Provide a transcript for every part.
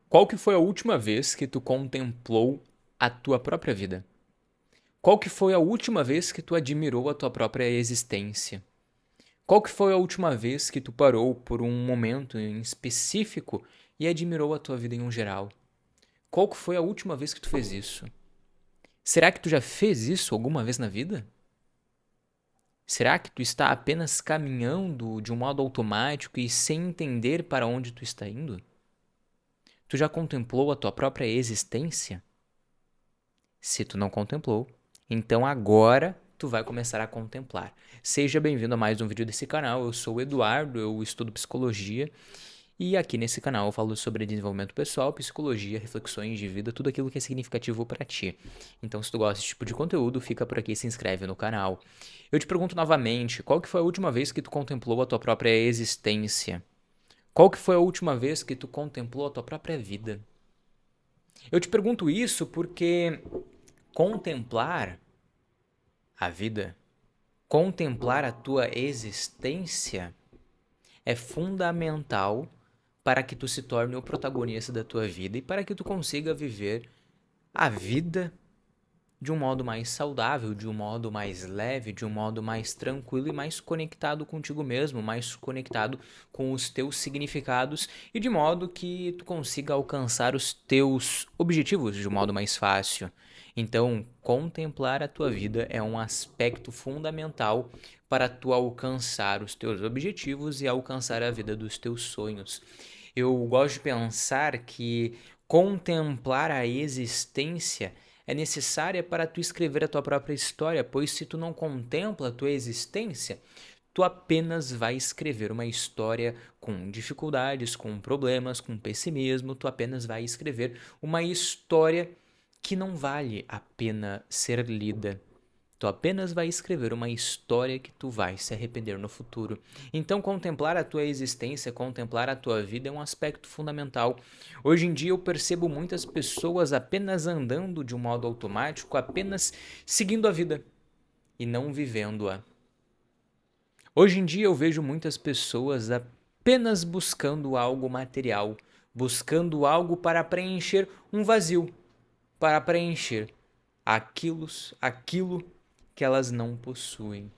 Qual que foi a última vez que tu contemplou a tua própria vida? Qual que foi a última vez que tu admirou a tua própria existência? Qual que foi a última vez que tu parou por um momento em específico e admirou a tua vida em um geral? Qual que foi a última vez que tu fez isso? Será que tu já fez isso alguma vez na vida? Será que tu está apenas caminhando de um modo automático e sem entender para onde tu está indo? Tu já contemplou a tua própria existência? Se tu não contemplou, então agora tu vai começar a contemplar. Seja bem-vindo a mais um vídeo desse canal. Eu sou o Eduardo, eu estudo psicologia e aqui nesse canal eu falo sobre desenvolvimento pessoal, psicologia, reflexões de vida, tudo aquilo que é significativo para ti. Então, se tu gosta desse tipo de conteúdo, fica por aqui e se inscreve no canal. Eu te pergunto novamente, qual que foi a última vez que tu contemplou a tua própria existência? Qual que foi a última vez que tu contemplou a tua própria vida? Eu te pergunto isso porque contemplar a vida, contemplar a tua existência é fundamental para que tu se torne o protagonista da tua vida e para que tu consiga viver a vida de um modo mais saudável, de um modo mais leve, de um modo mais tranquilo e mais conectado contigo mesmo, mais conectado com os teus significados e de modo que tu consiga alcançar os teus objetivos de um modo mais fácil. Então, contemplar a tua vida é um aspecto fundamental para tu alcançar os teus objetivos e alcançar a vida dos teus sonhos. Eu gosto de pensar que contemplar a existência é necessária para tu escrever a tua própria história, pois se tu não contempla a tua existência, tu apenas vai escrever uma história com dificuldades, com problemas, com pessimismo, tu apenas vai escrever uma história que não vale a pena ser lida. Tu apenas vai escrever uma história que tu vai se arrepender no futuro. Então, contemplar a tua existência, contemplar a tua vida é um aspecto fundamental. Hoje em dia eu percebo muitas pessoas apenas andando de um modo automático, apenas seguindo a vida e não vivendo-a. Hoje em dia eu vejo muitas pessoas apenas buscando algo material, buscando algo para preencher um vazio, para preencher aquilo que elas não possuem.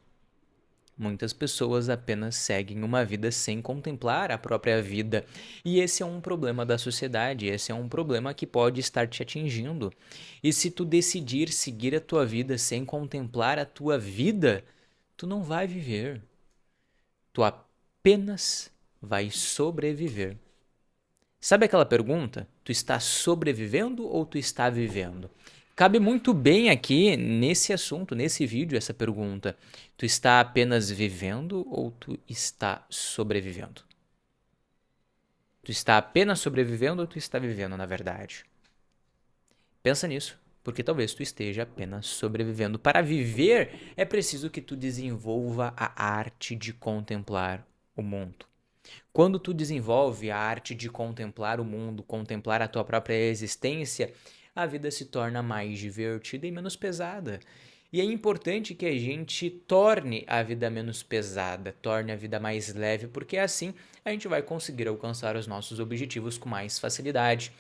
Muitas pessoas apenas seguem uma vida sem contemplar a própria vida, e esse é um problema da sociedade, esse é um problema que pode estar te atingindo. E se tu decidir seguir a tua vida sem contemplar a tua vida, tu não vai viver. Tu apenas vai sobreviver. Sabe aquela pergunta? Tu está sobrevivendo ou tu está vivendo? Cabe muito bem aqui nesse assunto, nesse vídeo, essa pergunta. Tu está apenas vivendo ou tu está sobrevivendo? Tu está apenas sobrevivendo ou tu está vivendo, na verdade? Pensa nisso, porque talvez tu esteja apenas sobrevivendo. Para viver, é preciso que tu desenvolva a arte de contemplar o mundo. Quando tu desenvolve a arte de contemplar o mundo, contemplar a tua própria existência, a vida se torna mais divertida e menos pesada. E é importante que a gente torne a vida menos pesada, torne a vida mais leve, porque assim a gente vai conseguir alcançar os nossos objetivos com mais facilidade.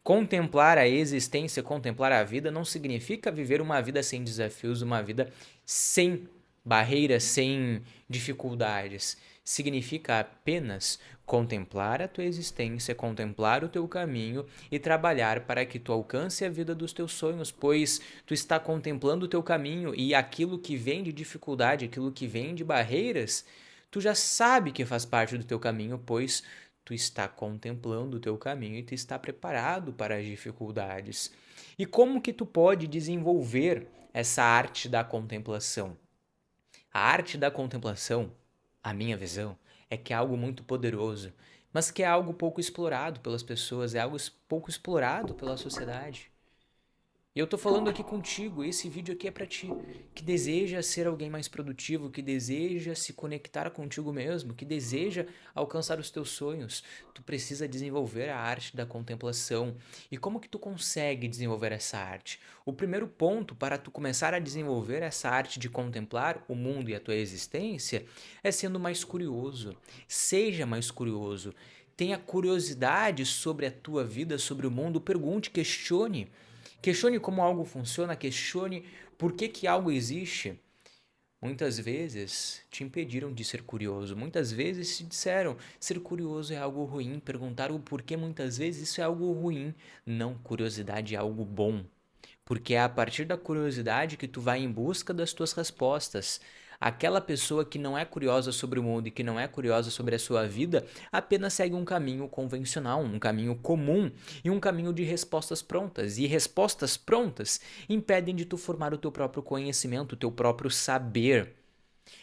Contemplar a existência, contemplar a vida não significa viver uma vida sem desafios, uma vida sem barreiras, sem dificuldades. Significa apenas contemplar a tua existência, contemplar o teu caminho e trabalhar para que tu alcance a vida dos teus sonhos, pois tu está contemplando o teu caminho e aquilo que vem de dificuldade, aquilo que vem de barreiras, tu já sabe que faz parte do teu caminho, pois tu está contemplando o teu caminho e tu está preparado para as dificuldades. E como que tu pode desenvolver essa arte da contemplação? A arte da contemplação, a minha visão, é que é algo muito poderoso, mas que é algo pouco explorado pelas pessoas, é algo pouco explorado pela sociedade. E eu tô falando aqui contigo, esse vídeo aqui é pra ti, que deseja ser alguém mais produtivo, que deseja se conectar contigo mesmo, que deseja alcançar os teus sonhos. Tu precisa desenvolver a arte da contemplação. E como que tu consegue desenvolver essa arte? O primeiro ponto para tu começar a desenvolver essa arte de contemplar o mundo e a tua existência é sendo mais curioso. Seja mais curioso. tenha curiosidade sobre a tua vida, sobre o mundo, pergunte, questione. Questione como algo funciona, questione por que algo existe. Muitas vezes te impediram de ser curioso, muitas vezes te disseram ser curioso é algo ruim, perguntar o porquê muitas vezes isso é algo ruim. Não, curiosidade é algo bom. Porque é a partir da curiosidade que tu vai em busca das tuas respostas. Aquela pessoa que não é curiosa sobre o mundo e que não é curiosa sobre a sua vida apenas segue um caminho convencional, um caminho comum e um caminho de respostas prontas. E respostas prontas impedem de tu formar o teu próprio conhecimento, o teu próprio saber.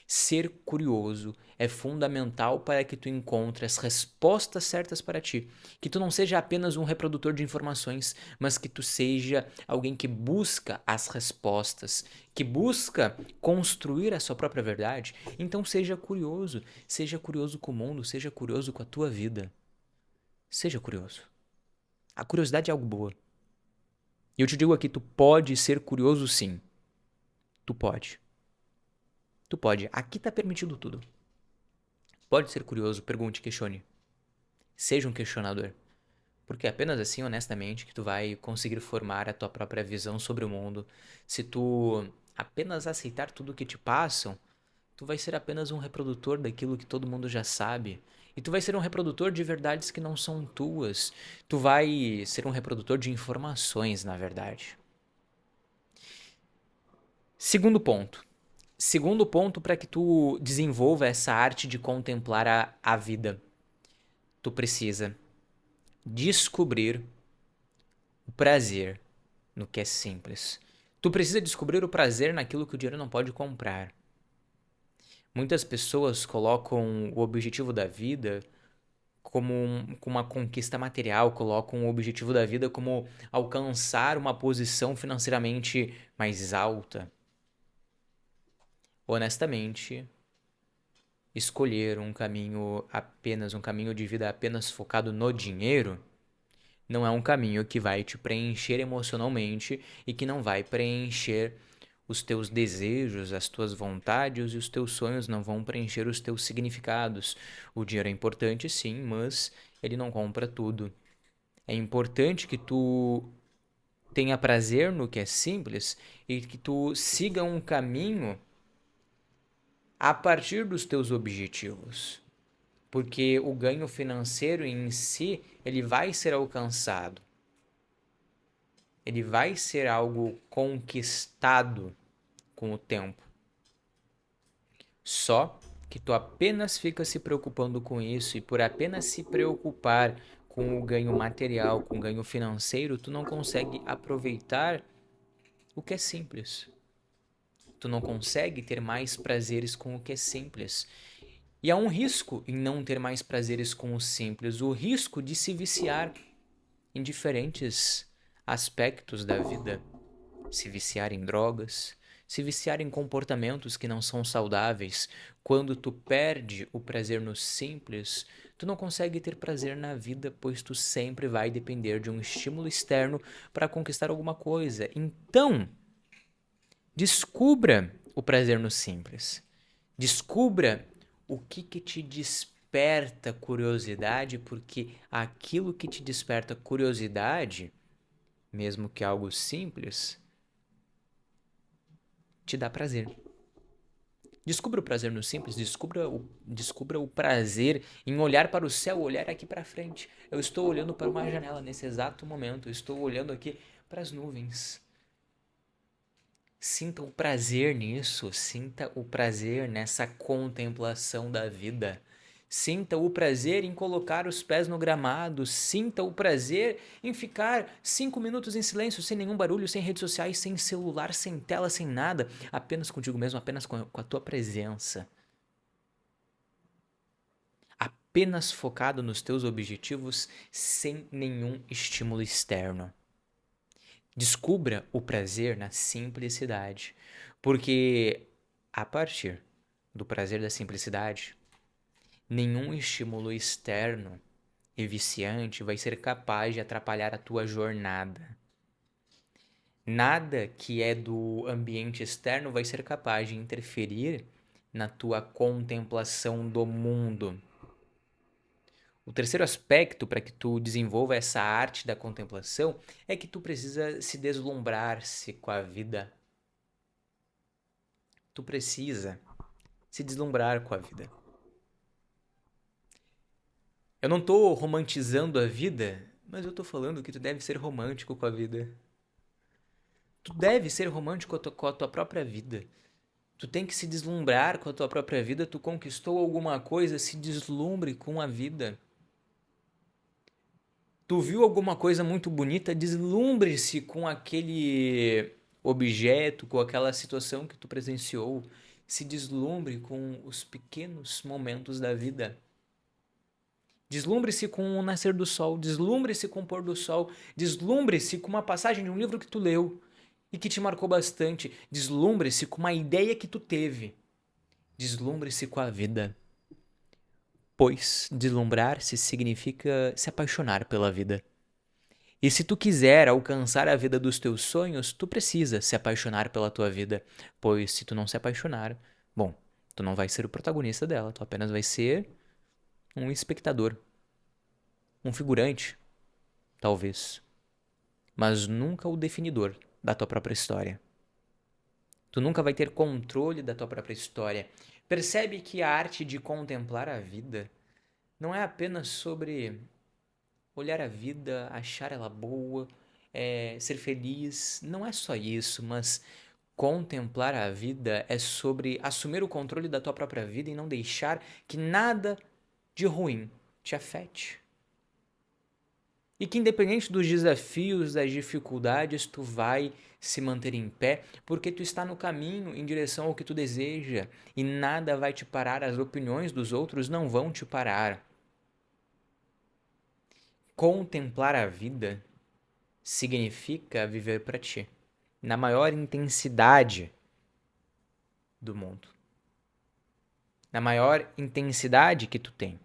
Ser curioso é fundamental para que tu encontre as respostas certas para ti. Que tu não seja apenas um reprodutor de informações, mas que tu seja alguém que busca as respostas, que busca construir a sua própria verdade. Então seja curioso com o mundo, seja curioso com a tua vida. Seja curioso. A curiosidade é algo boa. E eu te digo aqui, tu pode ser curioso sim. Tu pode. Tu pode. Aqui tá permitido tudo. Pode ser curioso, pergunte, questione. Seja um questionador. Porque é apenas assim, honestamente, que tu vai conseguir formar a tua própria visão sobre o mundo. Se tu apenas aceitar tudo que te passam, tu vai ser apenas um reprodutor daquilo que todo mundo já sabe. E tu vai ser um reprodutor de verdades que não são tuas. Tu vai ser um reprodutor de informações, na verdade. Segundo ponto. Segundo ponto para que tu desenvolva essa arte de contemplar a vida. Tu precisa descobrir o prazer no que é simples. Tu precisa descobrir o prazer naquilo que o dinheiro não pode comprar. Muitas pessoas colocam o objetivo da vida como uma conquista material, colocam o objetivo da vida como alcançar uma posição financeiramente mais alta. Honestamente, escolher um caminho de vida apenas focado no dinheiro, não é um caminho que vai te preencher emocionalmente e que não vai preencher os teus desejos, as tuas vontades e os teus sonhos, não vão preencher os teus significados. O dinheiro é importante, sim, mas ele não compra tudo. É importante que tu tenha prazer no que é simples e que tu siga um caminho a partir dos teus objetivos. Porque o ganho financeiro em si, ele vai ser alcançado. Ele vai ser algo conquistado com o tempo. Só que tu apenas fica se preocupando com isso e por apenas se preocupar com o ganho material, com o ganho financeiro, tu não consegue aproveitar o que é simples. Tu não consegue ter mais prazeres com o que é simples. E há um risco em não ter mais prazeres com o simples, o risco de se viciar em diferentes aspectos da vida, se viciar em drogas, se viciar em comportamentos que não são saudáveis. Quando tu perde o prazer no simples, tu não consegue ter prazer na vida, pois tu sempre vai depender de um estímulo externo para conquistar alguma coisa. Então, descubra o prazer no simples. Descubra o que te desperta curiosidade, porque aquilo que te desperta curiosidade, mesmo que algo simples, te dá prazer. Descubra o prazer no simples, descubra o prazer em olhar para o céu, olhar aqui para frente. Eu estou olhando para uma janela nesse exato momento, eu estou olhando aqui para as nuvens. Sinta o prazer nisso, sinta o prazer nessa contemplação da vida. Sinta o prazer em colocar os pés no gramado, sinta o prazer em ficar 5 minutos em silêncio, sem nenhum barulho, sem redes sociais, sem celular, sem tela, sem nada, apenas contigo mesmo, apenas com a tua presença. Apenas focado nos teus objetivos, sem nenhum estímulo externo. Descubra o prazer na simplicidade, porque a partir do prazer da simplicidade, nenhum estímulo externo e viciante vai ser capaz de atrapalhar a tua jornada. Nada que é do ambiente externo vai ser capaz de interferir na tua contemplação do mundo. O terceiro aspecto para que tu desenvolva essa arte da contemplação é que tu precisa se deslumbrar-se com a vida. Tu precisa se deslumbrar com a vida. Eu não tô romantizando a vida, mas eu tô falando que tu deve ser romântico com a vida. Tu deve ser romântico com a tua própria vida. Tu tem que se deslumbrar com a tua própria vida. Tu conquistou alguma coisa, se deslumbre com a vida. Tu viu alguma coisa muito bonita, deslumbre-se com aquele objeto, com aquela situação que tu presenciou. Se deslumbre com os pequenos momentos da vida. Deslumbre-se com o nascer do sol, deslumbre-se com o pôr do sol, deslumbre-se com uma passagem de um livro que tu leu e que te marcou bastante, deslumbre-se com uma ideia que tu teve, deslumbre-se com a vida, pois deslumbrar-se significa se apaixonar pela vida. E se tu quiser alcançar a vida dos teus sonhos, tu precisa se apaixonar pela tua vida, pois se tu não se apaixonar, bom, tu não vai ser o protagonista dela, tu apenas vai ser um espectador, um figurante, talvez, mas nunca o definidor da tua própria história. Tu nunca vai ter controle da tua própria história. Percebe que a arte de contemplar a vida não é apenas sobre olhar a vida, achar ela boa, ser feliz. Não é só isso, mas contemplar a vida é sobre assumir o controle da tua própria vida e não deixar que nada de ruim te afete. E que independente dos desafios, das dificuldades, tu vai se manter em pé, porque tu está no caminho em direção ao que tu deseja e nada vai te parar, as opiniões dos outros não vão te parar. Contemplar a vida significa viver para ti, na maior intensidade do mundo. Na maior intensidade que tu tem.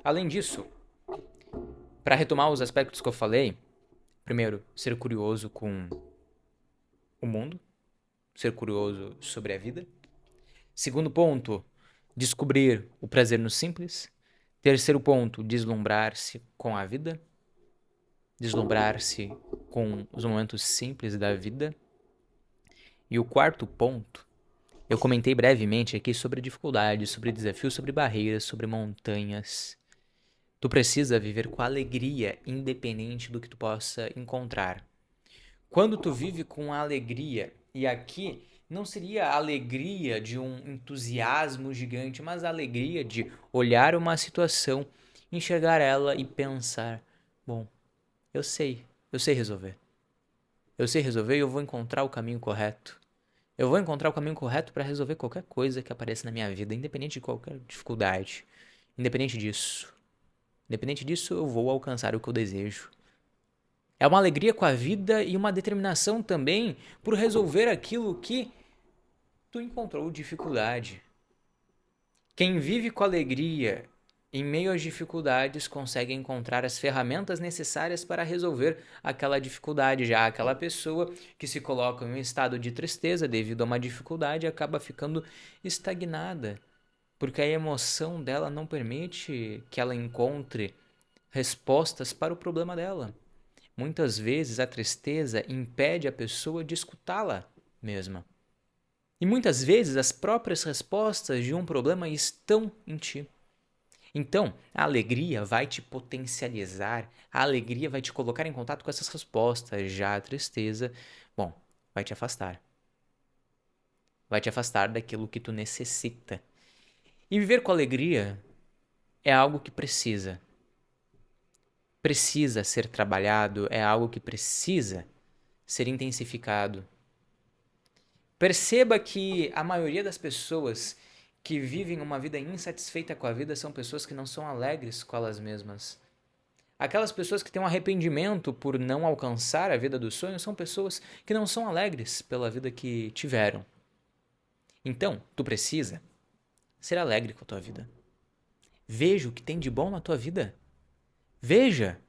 Além disso, para retomar os aspectos que eu falei, primeiro, ser curioso com o mundo, ser curioso sobre a vida. Segundo ponto, descobrir o prazer no simples. Terceiro ponto, deslumbrar-se com a vida, deslumbrar-se com os momentos simples da vida. E o quarto ponto, eu comentei brevemente aqui sobre dificuldades, sobre desafios, sobre barreiras, sobre montanhas. Tu precisa viver com alegria, independente do que tu possa encontrar. Quando tu vive com alegria, e aqui não seria a alegria de um entusiasmo gigante, mas a alegria de olhar uma situação, enxergar ela e pensar, bom, eu sei resolver. Eu sei resolver e eu vou encontrar o caminho correto. Eu vou encontrar o caminho correto para resolver qualquer coisa que apareça na minha vida, independente de qualquer dificuldade. Independente disso, eu vou alcançar o que eu desejo. É uma alegria com a vida e uma determinação também por resolver aquilo que tu encontrou dificuldade. Quem vive com alegria em meio às dificuldades consegue encontrar as ferramentas necessárias para resolver aquela dificuldade. Já aquela pessoa que se coloca em um estado de tristeza devido a uma dificuldade acaba ficando estagnada, porque a emoção dela não permite que ela encontre respostas para o problema dela. Muitas vezes a tristeza impede a pessoa de escutá-la mesma. E muitas vezes as próprias respostas de um problema estão em ti. Então, a alegria vai te potencializar, a alegria vai te colocar em contato com essas respostas. Já a tristeza, bom, vai te afastar. Vai te afastar daquilo que tu necessita. E viver com alegria é algo que precisa ser trabalhado, é algo que precisa ser intensificado. Perceba que a maioria das pessoas que vivem uma vida insatisfeita com a vida são pessoas que não são alegres com elas mesmas. Aquelas pessoas que têm um arrependimento por não alcançar a vida dos sonhos são pessoas que não são alegres pela vida que tiveram. Então, tu precisa ser alegre com a tua vida. Veja o que tem de bom na tua vida. Veja.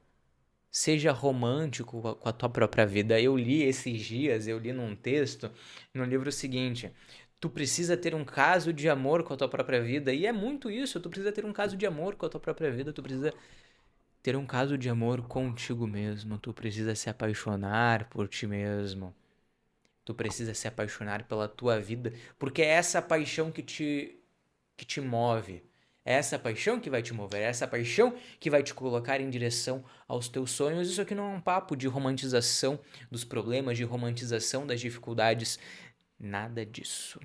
Seja romântico com a tua própria vida. Eu li esses dias, num texto, no livro seguinte: Tu precisa ter um caso de amor com a tua própria vida. E é muito isso. Tu precisa ter um caso de amor com a tua própria vida. Tu precisa ter um caso de amor contigo mesmo. Tu precisa se apaixonar por ti mesmo. Tu precisa se apaixonar pela tua vida. Porque é essa paixão que te move. É essa paixão que vai te mover. É essa paixão que vai te colocar em direção aos teus sonhos. Isso aqui não é um papo de romantização dos problemas, de romantização das dificuldades. Nada disso.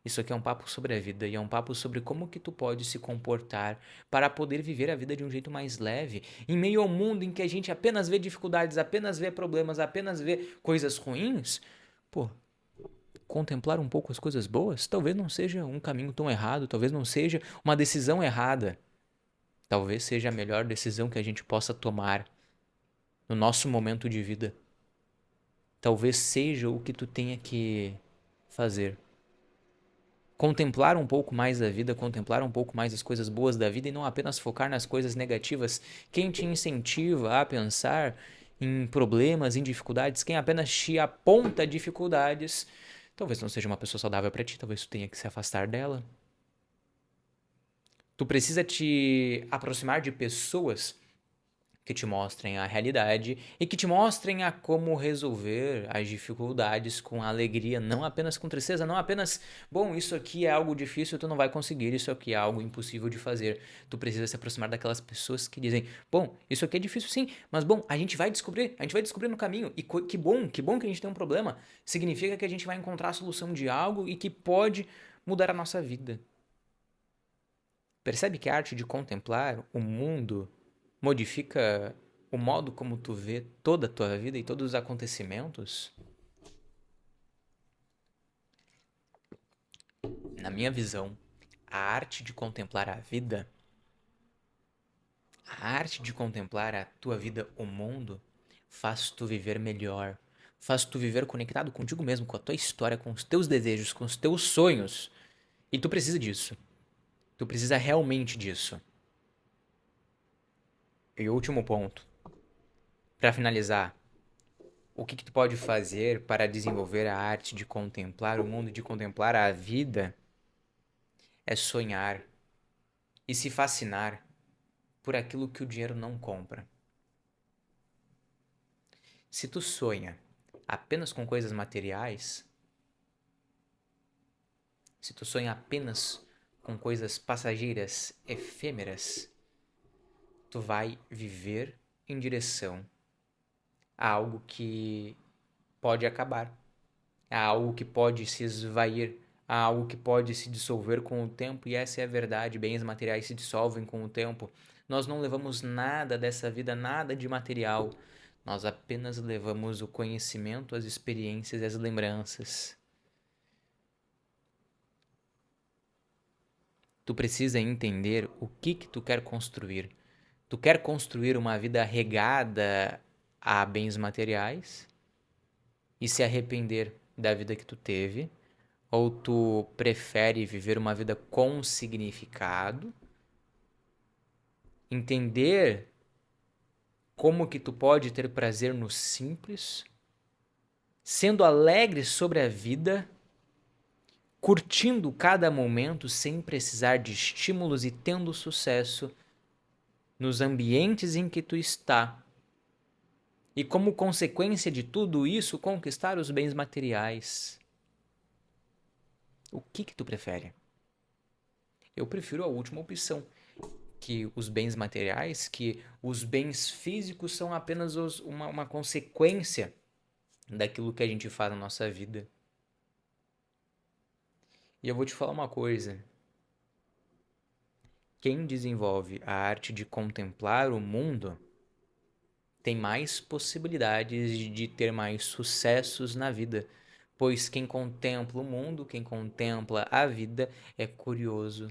Isso aqui é um papo sobre a vida e é um papo sobre como que tu pode se comportar para poder viver a vida de um jeito mais leve, em meio ao mundo em que a gente apenas vê dificuldades, apenas vê problemas, apenas vê coisas ruins. Pô, contemplar um pouco as coisas boas talvez não seja um caminho tão errado, talvez não seja uma decisão errada. Talvez seja a melhor decisão que a gente possa tomar no nosso momento de vida. Talvez seja o que tu tenha que fazer. Contemplar um pouco mais da vida, contemplar um pouco mais as coisas boas da vida e não apenas focar nas coisas negativas. Quem te incentiva a pensar em problemas, em dificuldades, quem apenas te aponta dificuldades, talvez não seja uma pessoa saudável para ti, talvez tu tenha que se afastar dela. Tu precisa te aproximar de pessoas que te mostrem a realidade e que te mostrem a como resolver as dificuldades com alegria, não apenas com tristeza, não apenas, bom, isso aqui é algo difícil, tu não vai conseguir, isso aqui é algo impossível de fazer. Tu precisa se aproximar daquelas pessoas que dizem, bom, isso aqui é difícil sim, mas bom, a gente vai descobrir no caminho. E que bom que a gente tem um problema. Significa que a gente vai encontrar a solução de algo e que pode mudar a nossa vida. Percebe que a arte de contemplar o mundo modifica o modo como tu vê toda a tua vida e todos os acontecimentos? Na minha visão, a arte de contemplar a vida, a arte de contemplar a tua vida, o mundo, faz tu viver melhor, faz tu viver conectado contigo mesmo, com a tua história, com os teus desejos, com os teus sonhos. E tu precisa disso. Tu precisa realmente disso. E o último ponto, para finalizar, o que tu pode fazer para desenvolver a arte de contemplar o mundo, de contemplar a vida, é sonhar e se fascinar por aquilo que o dinheiro não compra. Se tu sonha apenas com coisas materiais, se tu sonha apenas com coisas passageiras, efêmeras, tu vai viver em direção a algo que pode acabar, a algo que pode se esvair, a algo que pode se dissolver com o tempo, e essa é a verdade, bens materiais se dissolvem com o tempo. Nós não levamos nada dessa vida, nada de material, nós apenas levamos o conhecimento, as experiências e as lembranças. Tu precisa entender o que tu quer construir. Tu quer construir uma vida regada a bens materiais e se arrepender da vida que tu teve, ou tu prefere viver uma vida com significado, entender como que tu pode ter prazer no simples, sendo alegre sobre a vida, curtindo cada momento sem precisar de estímulos e tendo sucesso nos ambientes em que tu está. E como consequência de tudo isso, conquistar os bens materiais. O que tu prefere? Eu prefiro a última opção, que os bens materiais, que os bens físicos são apenas uma consequência daquilo que a gente faz na nossa vida. E eu vou te falar uma coisa. Quem desenvolve a arte de contemplar o mundo tem mais possibilidades de ter mais sucessos na vida, pois quem contempla o mundo, quem contempla a vida, é curioso,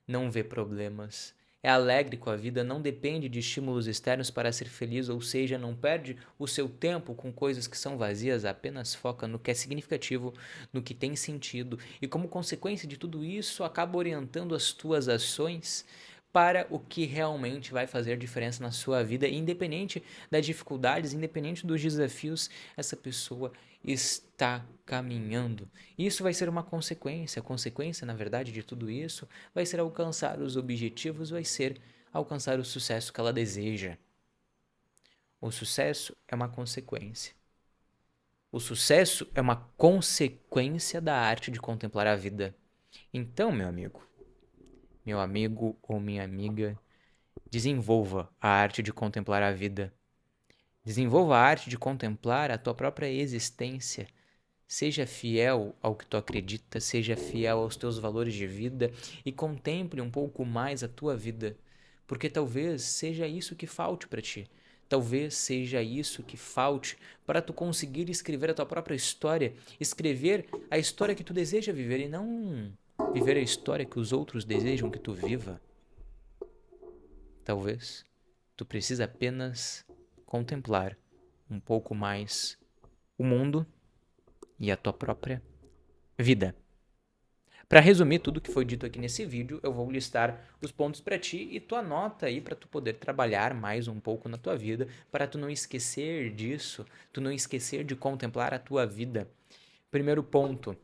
não vê problemas, é alegre com a vida, não depende de estímulos externos para ser feliz, ou seja, não perde o seu tempo com coisas que são vazias, apenas foca no que é significativo, no que tem sentido, e como consequência de tudo isso, acaba orientando as tuas ações para o que realmente vai fazer diferença na sua vida, independente das dificuldades, independente dos desafios, essa pessoa está caminhando. Isso vai ser uma consequência. A consequência, na verdade, de tudo isso vai ser alcançar os objetivos, vai ser alcançar o sucesso que ela deseja. O sucesso é uma consequência. O sucesso é uma consequência da arte de contemplar a vida. Então, meu amigo ou minha amiga, desenvolva a arte de contemplar a vida. Desenvolva a arte de contemplar a tua própria existência. Seja fiel ao que tu acredita, seja fiel aos teus valores de vida e contemple um pouco mais a tua vida, porque talvez seja isso que falte para ti. Talvez seja isso que falte para tu conseguir escrever a tua própria história, escrever a história que tu deseja viver e não viver a história que os outros desejam que tu viva. Talvez tu precise apenas contemplar um pouco mais o mundo e a tua própria vida. Para resumir tudo que foi dito aqui nesse vídeo, eu vou listar os pontos para ti e tu anota aí para tu poder trabalhar mais um pouco na tua vida, para tu não esquecer disso, tu não esquecer de contemplar a tua vida. Primeiro ponto,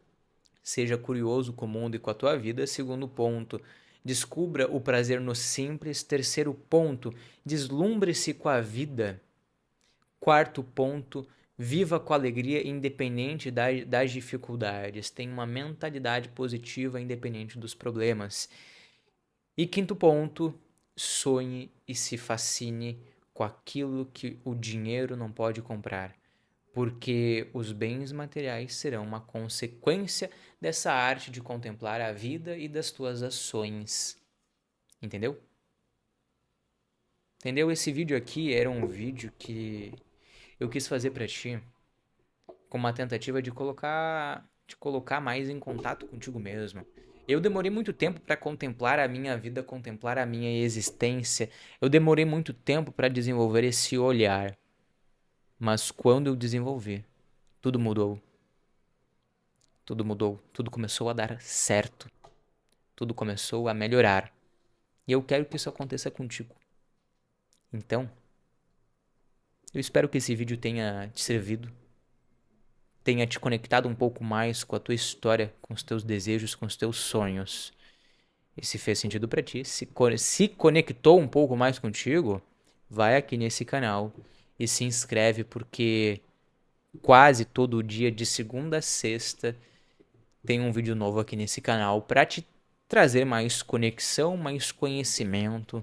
seja curioso com o mundo e com a tua vida. Segundo ponto, descubra o prazer no simples. Terceiro ponto, deslumbre-se com a vida. Quarto ponto, viva com alegria independente das dificuldades. Tenha uma mentalidade positiva independente dos problemas. E quinto ponto, sonhe e se fascine com aquilo que o dinheiro não pode comprar. Porque os bens materiais serão uma consequência dessa arte de contemplar a vida e das tuas ações. Entendeu? Entendeu? Esse vídeo aqui era um vídeo que eu quis fazer para ti com uma tentativa de colocar mais em contato contigo mesmo. Eu demorei muito tempo para contemplar a minha vida, contemplar a minha existência. Eu demorei muito tempo para desenvolver esse olhar. Mas quando eu desenvolvi, tudo mudou. Tudo mudou. Tudo começou a dar certo. Tudo começou a melhorar. E eu quero que isso aconteça contigo. Então, eu espero que esse vídeo tenha te servido, tenha te conectado um pouco mais com a tua história, com os teus desejos, com os teus sonhos. E se fez sentido pra ti, se conectou um pouco mais contigo, vai aqui nesse canal e se inscreve, porque quase todo dia, de segunda a sexta, tem um vídeo novo aqui nesse canal pra te trazer mais conexão, mais conhecimento,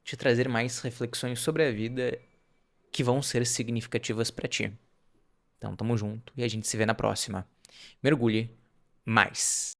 te trazer mais reflexões sobre a vida que vão ser significativas pra ti. Então, tamo junto e a gente se vê na próxima. Mergulhe mais.